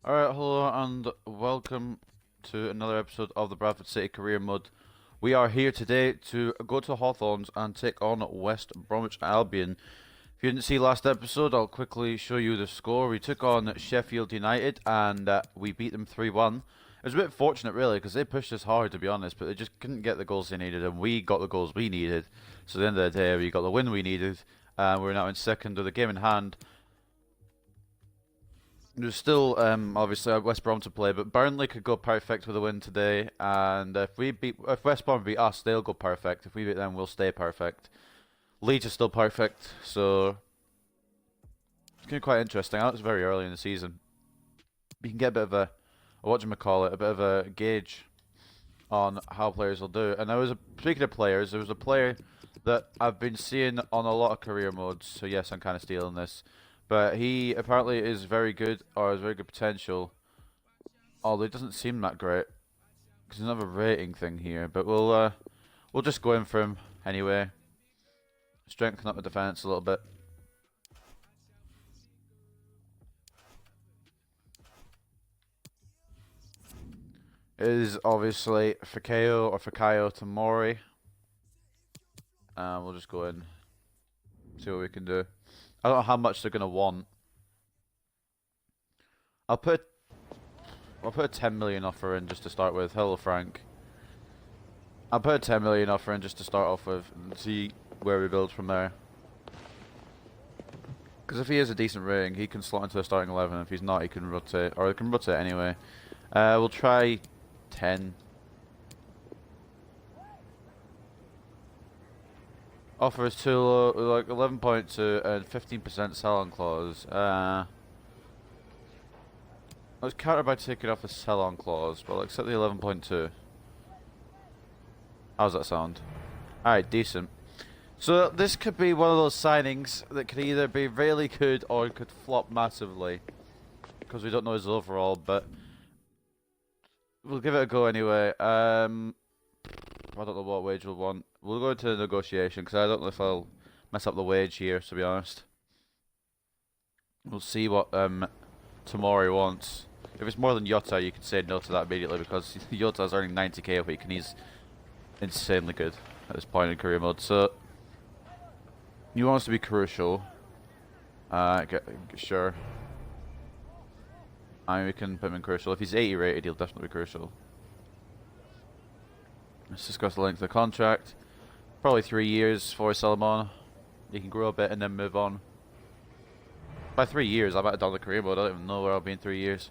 Alright, hello and welcome to another episode of the Bradford City Career Mode. We are here today to go to Hawthorns and take on West Bromwich Albion. If you didn't see last episode, I'll quickly show you the score. We took on Sheffield United and we beat them 3-1. It was a bit fortunate really because they pushed us hard to be honest, but they just couldn't get the goals they needed and we got the goals we needed. So at the end of the day, we got the win we needed and we're now in second with the game in hand. There's still obviously West Brom to play, but Burnley could go perfect with a win today. And if West Brom beat us, they'll go perfect. If we beat them, we'll stay perfect. Leeds is still perfect, so it's gonna be quite interesting. I know it's very early in the season. You can get a bit of a whatchamacallit, a bit of a gauge on how players will do. And speaking of players, there was a player that I've been seeing on a lot of career modes. So yes, I'm kind of stealing this. But he apparently is very good, or has very good potential. Although he doesn't seem that great, because there's another rating thing here. But we'll just go in for him anyway. Strengthen up the defense a little bit. It is obviously Fikayo Tomori. We'll just go in, see what we can do. I don't know how much they're gonna want. I'll put a 10 million offer in just to start with. Hello, Frank. I'll put a 10 million offer in just to start off with and see where we build from there. Because if he has a decent rating, he can slot into the starting 11. If he's not, he can rotate, or he can rotate anyway. We'll try 10. Offer is too low, like 11.2 and 15% sell-on clause. Let's counter by taking off the sell-on clause, but I'll accept the 11.2. How's that sound? Alright, decent. So this could be one of those signings that could either be really good or it could flop massively. Because we don't know his overall, but we'll give it a go anyway. I don't know what wage we'll want. We'll go into negotiation because I don't know if I'll mess up the wage here, to be honest. We'll see what Tomori wants. If it's more than Jota, you can say no to that immediately because Jota's earning 90k a week and he's insanely good at this point in career mode. So he wants to be crucial. Sure. I mean, we can put him in crucial. If he's 80 rated, he'll definitely be crucial. Let's discuss the length of the contract. Probably 3 years for Solomon. You can grow a bit and then move on. By 3 years, I might have done the career mode. I don't even know where I'll be in 3 years.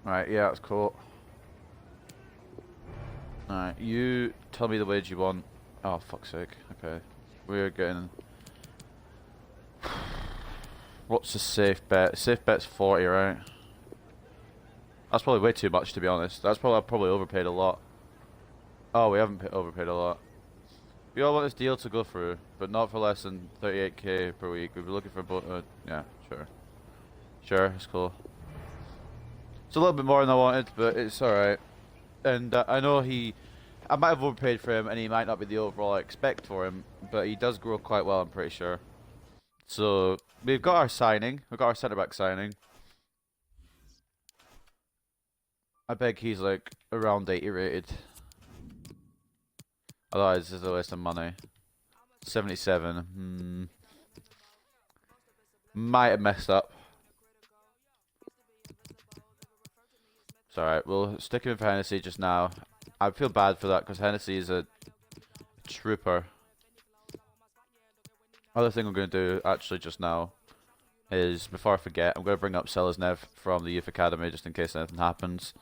Alright, yeah, that's cool. Alright, you tell me the wage you want. Oh, fuck's sake. Okay. We're getting... What's the safe bet? Safe bet's 40, right? That's probably way too much, to be honest. I've probably overpaid a lot. Oh, we haven't overpaid a lot. We all want this deal to go through, but not for less than 38k per week. We've been looking for both. Yeah, sure. Sure, it's cool. It's a little bit more than I wanted, but it's alright. And I know I might have overpaid for him, and he might not be the overall I expect for him, but he does grow quite well, I'm pretty sure. So, we've got our signing. We've got our centre-back signing. I bet he's like around 80 rated. Otherwise, this is a waste of money. 77. Might have messed up. It's alright, we'll stick him for Hennessy just now. I feel bad for that because Hennessy is a trooper. Other thing I'm going to do actually just now is, before I forget, I'm going to bring up Selesnev from the Youth Academy just in case anything happens.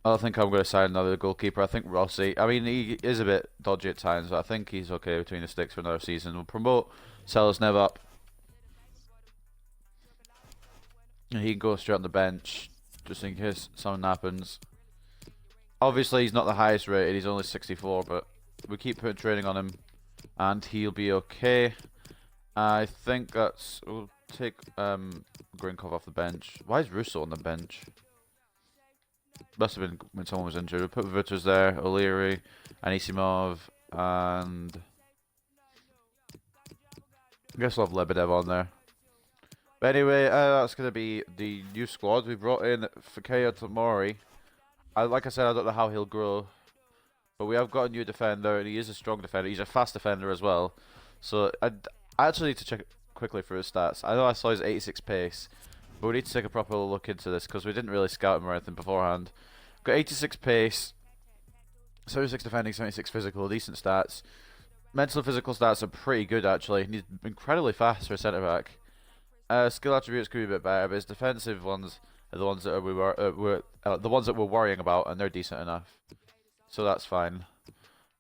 I don't think I'm going to sign another goalkeeper. I think Rossi, I mean, he is a bit dodgy at times, but I think he's okay between the sticks for another season. We'll promote Selesnev up. And he can go straight on the bench, just in case something happens. Obviously, he's not the highest rated, he's only 64, but we keep putting training on him, and he'll be okay. I think that's... We'll take Grinkov off the bench. Why is Russo on the bench? Must have been when someone was injured. We'll put Vitters there, O'Leary, Anisimov, and... I guess we'll have Lebedev on there. But anyway, that's going to be the new squad. We brought in Fikayo Tomori. Like I said, I don't know how he'll grow. But we have got a new defender, and he is a strong defender. He's a fast defender as well. So I actually need to check quickly for his stats. I know I saw his 86 pace, but we need to take a proper look into this because we didn't really scout him or anything beforehand. Got 86 pace, 76 defending, 76 physical, decent stats. Mental and physical stats are pretty good actually. He's incredibly fast for a centre back. Skill attributes could be a bit better, but his defensive ones are the ones that the ones that we're worrying about, and they're decent enough. So that's fine.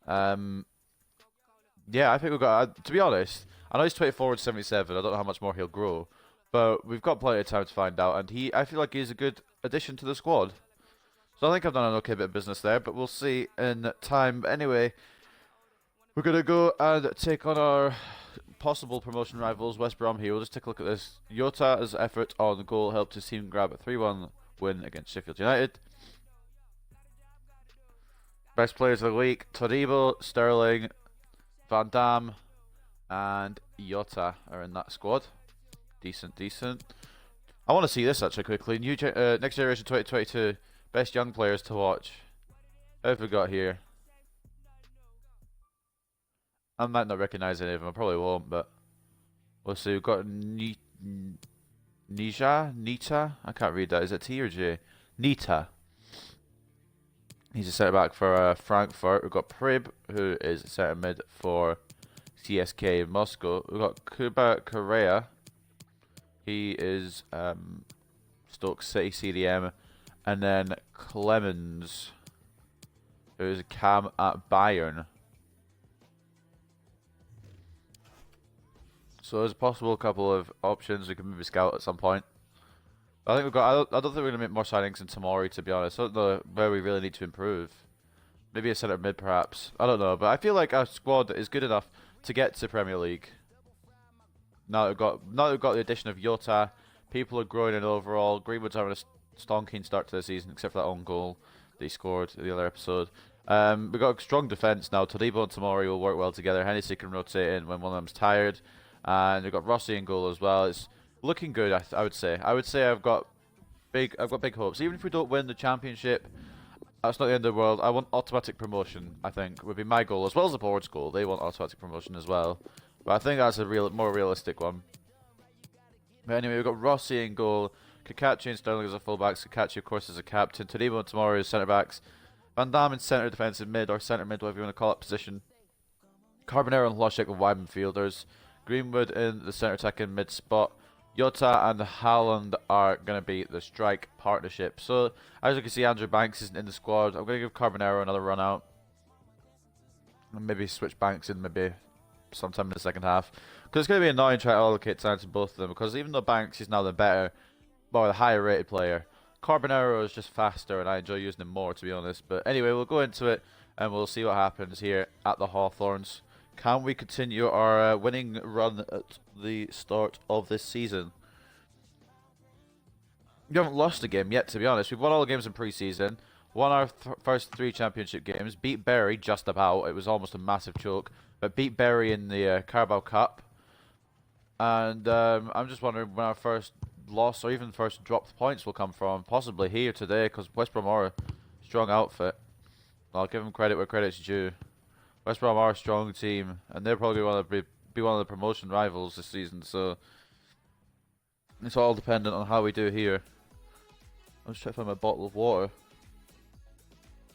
Yeah, I think we've got. To be honest, I know he's 24 and 77. I don't know how much more he'll grow, but we've got plenty of time to find out. And I feel like he's a good addition to the squad. So I think I've done an okay bit of business there, but we'll see in time. Anyway, we're gonna go and take on our possible promotion rivals, West Brom. Here, we'll just take a look at this. Jota's effort on goal helped his team grab a 3-1 win against Sheffield United. Best players of the week: Todibo, Sterling, Van Dam, and Jota are in that squad. Decent. I want to see this actually quickly. Next Generation 2022. Best young players to watch. Who have we got here? I might not recognise any of them. I probably won't, but we'll see. We've got Nita. I can't read that. Is it T or J? Nita. He's a centre back for Frankfurt. We've got Prib, who is a centre mid for CSK Moscow. We've got Kuba Correa. He is Stoke City CDM. And then Clemens, who is a cam at Bayern. So there's a possible couple of options we can maybe scout at some point. I think we've got. I don't think we're gonna make more signings in Tomori, to be honest. I don't know where we really need to improve. Maybe a centre mid, perhaps. I don't know, but I feel like our squad is good enough to get to Premier League. Now that we've got the addition of Jota, people are growing in overall. Greenwood's having a stonking start to the season, except for that own goal that he scored in the other episode. We've got a strong defence now. Todibo and Tomori will work well together. Hennessy can rotate in when one of them's tired, and we've got Rossi in goal as well. It's looking good, I would say. I've got big hopes. Even if we don't win the championship, that's not the end of the world. I want automatic promotion. I think would be my goal, as well as the board's goal. They want automatic promotion as well, but I think that's a more realistic one. But anyway, we've got Rossi in goal, Kakachi and Sterling as a fullbacks. Kakachi, of course, as a captain. Todibo and Tomori as centre backs. Van Dam in centre defensive mid, or centre mid, whatever you want to call it, position. Carbonero and Hlošek with wide midfielders. Greenwood in the centre attacking mid spot. Jota and Haaland are going to be the strike partnership. So, as you can see, Andrew Banks isn't in the squad. I'm going to give Carbonero another run out. And maybe switch Banks in maybe sometime in the second half. Because it's going to be annoying trying to allocate time to both of them. Because even though Banks is now the better, or the higher rated player, Carbonero is just faster and I enjoy using him more, to be honest. But anyway, we'll go into it and we'll see what happens here at the Hawthorns. Can we continue our winning run at the start of this season? We haven't lost a game yet, to be honest. We've won all the games in pre-season, won our first 3 championship games, beat Bury just about. It was almost a massive choke, but beat Bury in the Carabao Cup. And I'm just wondering when our first loss or even first dropped points will come from. Possibly here today, because West Brom are a strong outfit. I'll give them credit where credit's due. West Brom are a strong team, and they're probably want to be one of the promotion rivals this season. So it's all dependent on how we do here. I'll just try to find my bottle of water.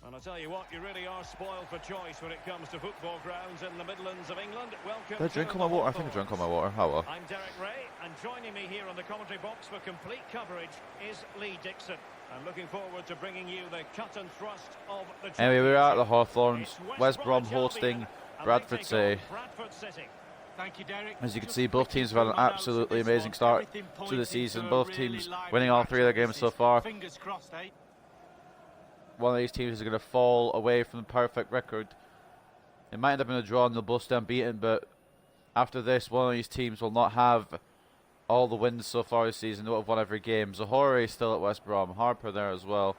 And I tell you what, you really are spoiled for choice when it comes to football grounds in the Midlands of England. Welcome. Did I drink all my water? I think I drank all my water. How well? I'm Derek Ray, and joining me here on the commentary box for complete coverage is Lee Dixon. I'm looking forward to bringing you the cut and thrust of the. Anyway, we're at the Hawthorns. West Brom hosting Bradford City. Thank you, Derek. As you can see, both teams have had an absolutely amazing start to the season. Both teams winning all 3 of their games so far. Fingers crossed, eh? One of these teams is going to fall away from the perfect record. It might end up in a draw and they'll both stay unbeaten, but after this, one of these teams will not have all the wins so far this season. They'll have won every game. Zohore is still at West Brom. Harper there as well.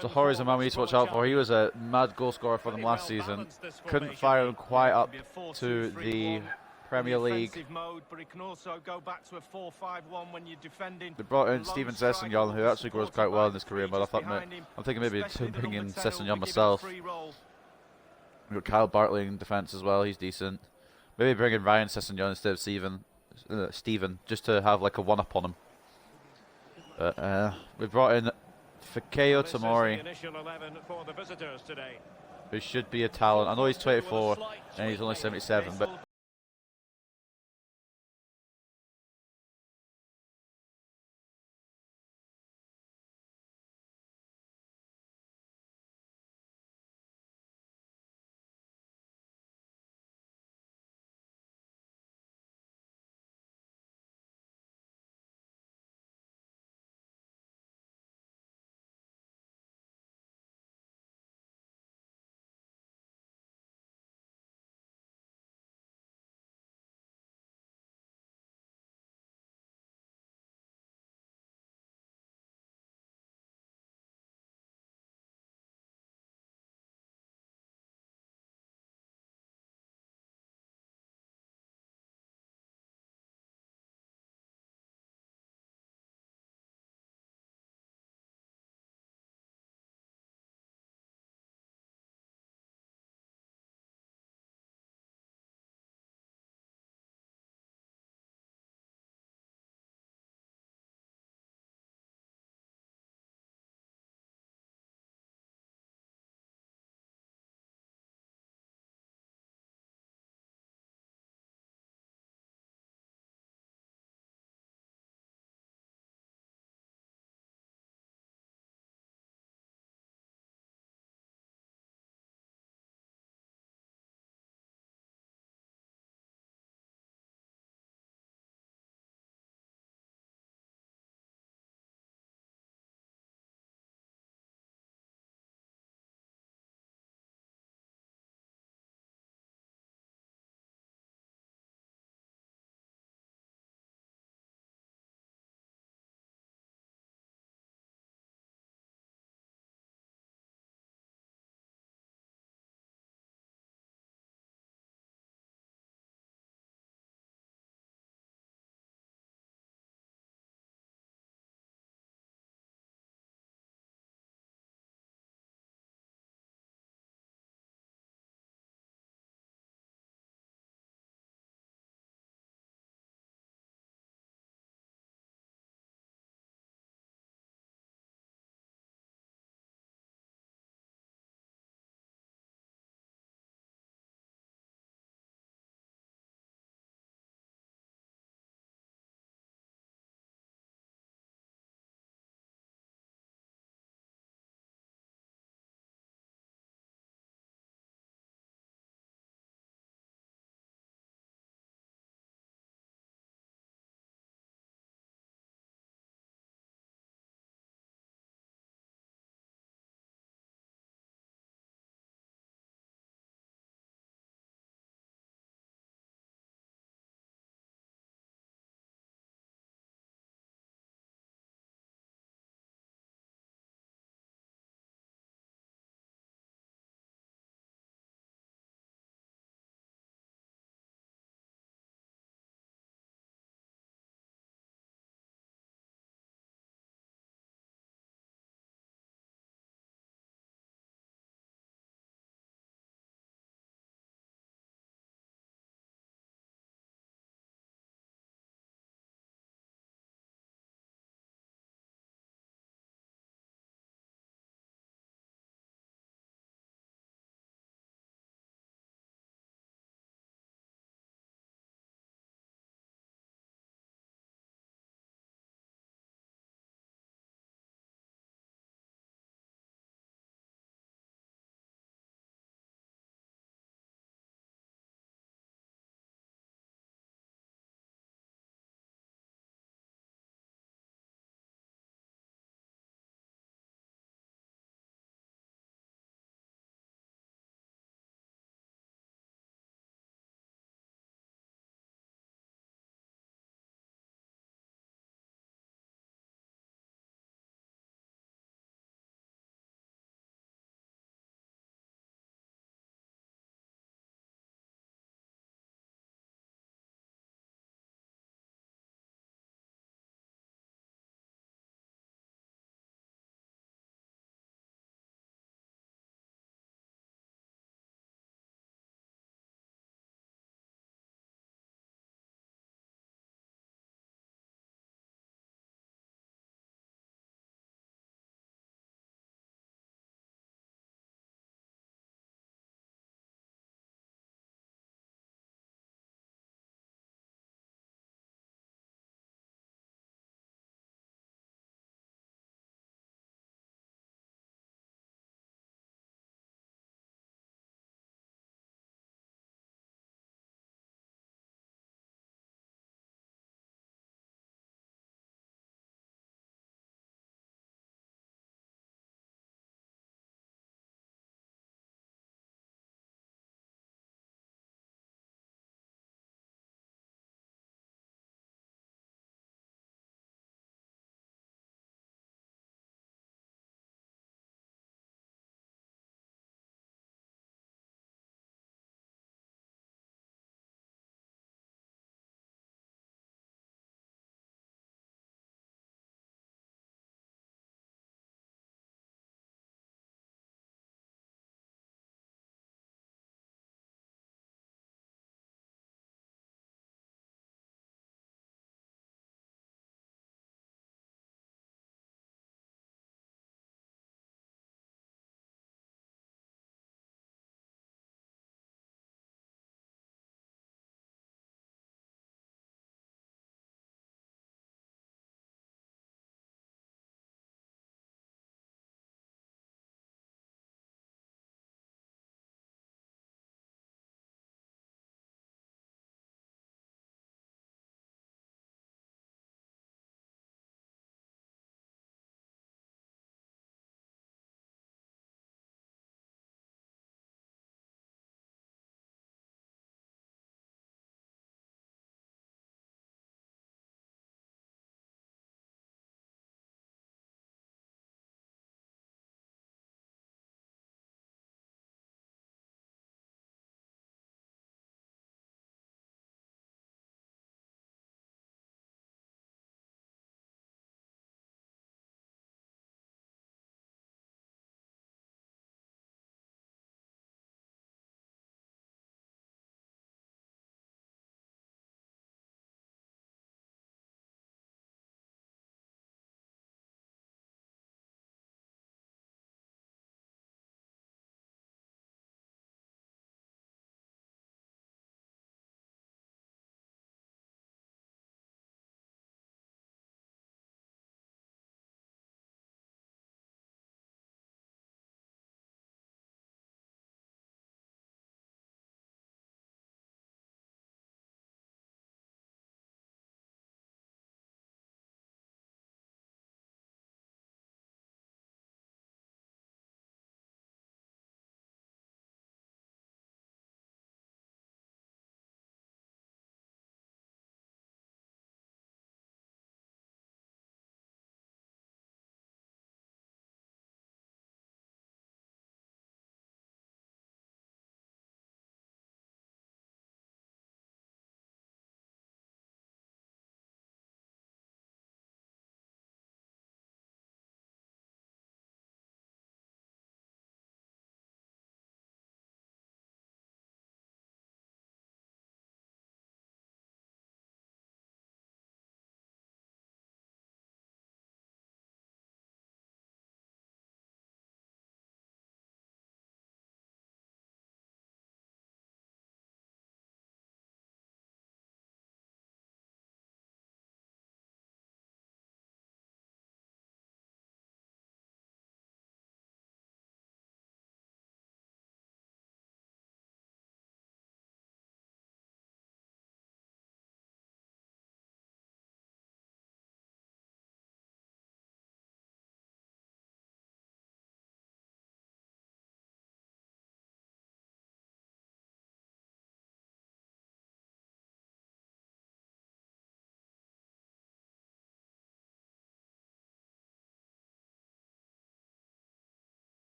Zohore is a man we need to watch out for. He was a mad goal scorer for them last season. Couldn't fire him quite up to the Premier League. Offensive mode, but it can also go back to a 4-5-1 when you're defending. They brought in A Steven lone striker Sessegnon, who will be actually grows supported quite well by in his career three mode. I just thought, behind him. I'm thinking maybe to Especially the bring in number 10 will be Sessegnon given a myself. free roll. We've got Kyle Bartley in defence as well. He's decent. Maybe bring in Ryan Sessegnon instead of Steven, just to have like a one-up on him. But we brought in Fikayo This is the Tomori, initial 11 for the visitors today. who should be a talent. I know he's 24 and he's only 77, but